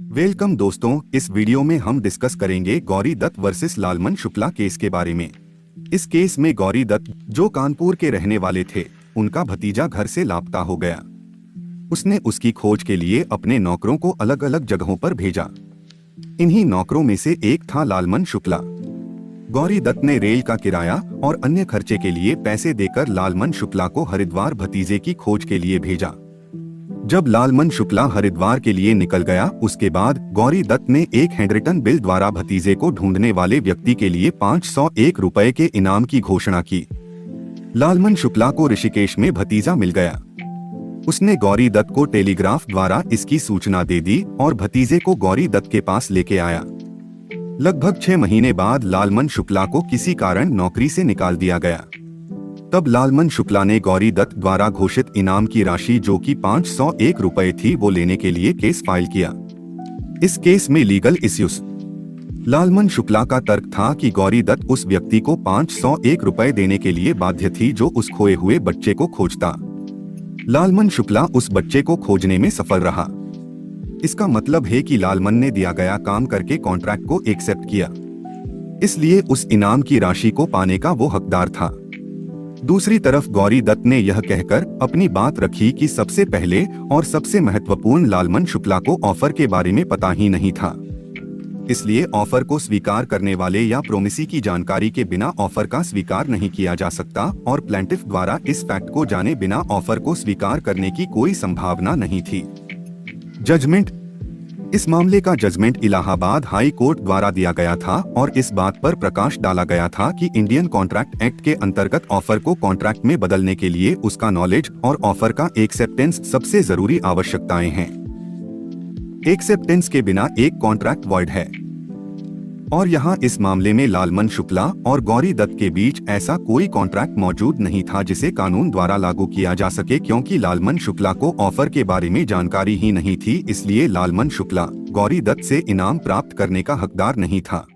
Welcome दोस्तों, इस video में हम डिस्कस करेंगे गौरी दत्त वर्सेस लालमन शुक्ला केस के बारे में। इस केस में गौरी दत्त, जो कानपुर के रहने वाले थे, उनका भतीजा घर से लापता हो गया। उसने उसकी खोज के लिए अपने नौकरों को अलग अलग जगहों पर भेजा। इन्हीं नौकरों में से एक था लालमन शुक्ला। गौरी दत्त ने रेल का किराया और अन्य खर्चे के लिए पैसे देकर लालमन शुक्ला को हरिद्वार भतीजे की खोज के लिए भेजा। जब लालमन शुक्ला हरिद्वार के लिए निकल गया, उसके बाद गौरी दत्त ने एक हैंडरिटन बिल द्वारा भतीजे को ढूंढने वाले व्यक्ति के लिए 501 रुपए के इनाम की घोषणा की। लालमन शुक्ला को ऋषिकेश में भतीजा मिल गया। उसने गौरी दत्त को टेलीग्राफ द्वारा इसकी सूचना दे दी और भतीजे को गौरी दत्त के पास लेके आया। लगभग 6 महीने बाद लालमन शुक्ला को किसी कारण नौकरी से निकाल दिया गया। तब लालमन शुक्ला ने गौरी दत्त द्वारा घोषित इनाम की राशि, जो कि 501 रुपए थी, वो लेने के लिए केस फाइल किया। इस केस में लीगल इश्यूज। लालमन शुक्ला का तर्क था कि गौरी दत्त उस व्यक्ति को 501 रुपए देने के लिए बाध्य थी जो उस खोए हुए बच्चे को खोजता। लालमन शुक्ला उस बच्चे को खोजने में सफल रहा। इसका मतलब है कि लालमन ने दिया गया काम करके कॉन्ट्रैक्ट को एक्सेप्ट किया, इसलिए उस इनाम की राशि को पाने का वो हकदार था। दूसरी तरफ गौरी दत्त ने यह कहकर अपनी बात रखी कि सबसे पहले और सबसे महत्वपूर्ण, लालमन शुक्ला को ऑफर के बारे में पता ही नहीं था, इसलिए ऑफर को स्वीकार करने वाले या प्रोमिसी की जानकारी के बिना ऑफर का स्वीकार नहीं किया जा सकता और प्लेंटिफ द्वारा इस फैक्ट को जाने बिना ऑफर को स्वीकार करने की कोई संभावना नहीं थी। जजमेंट। इस मामले का जजमेंट इलाहाबाद हाई कोर्ट द्वारा दिया गया था और इस बात पर प्रकाश डाला गया था कि इंडियन कॉन्ट्रैक्ट एक्ट के अंतर्गत ऑफर को कॉन्ट्रैक्ट में बदलने के लिए उसका नॉलेज और ऑफर का एक्सेप्टेंस सबसे जरूरी आवश्यकताएं हैं। एक्सेप्टेंस के बिना एक कॉन्ट्रैक्ट वॉइड है और यहाँ इस मामले में लालमन शुक्ला और गौरी दत्त के बीच ऐसा कोई कॉन्ट्रैक्ट मौजूद नहीं था जिसे कानून द्वारा लागू किया जा सके, क्योंकि लालमन शुक्ला को ऑफर के बारे में जानकारी ही नहीं थी। इसलिए लालमन शुक्ला गौरी दत्त से इनाम प्राप्त करने का हकदार नहीं था।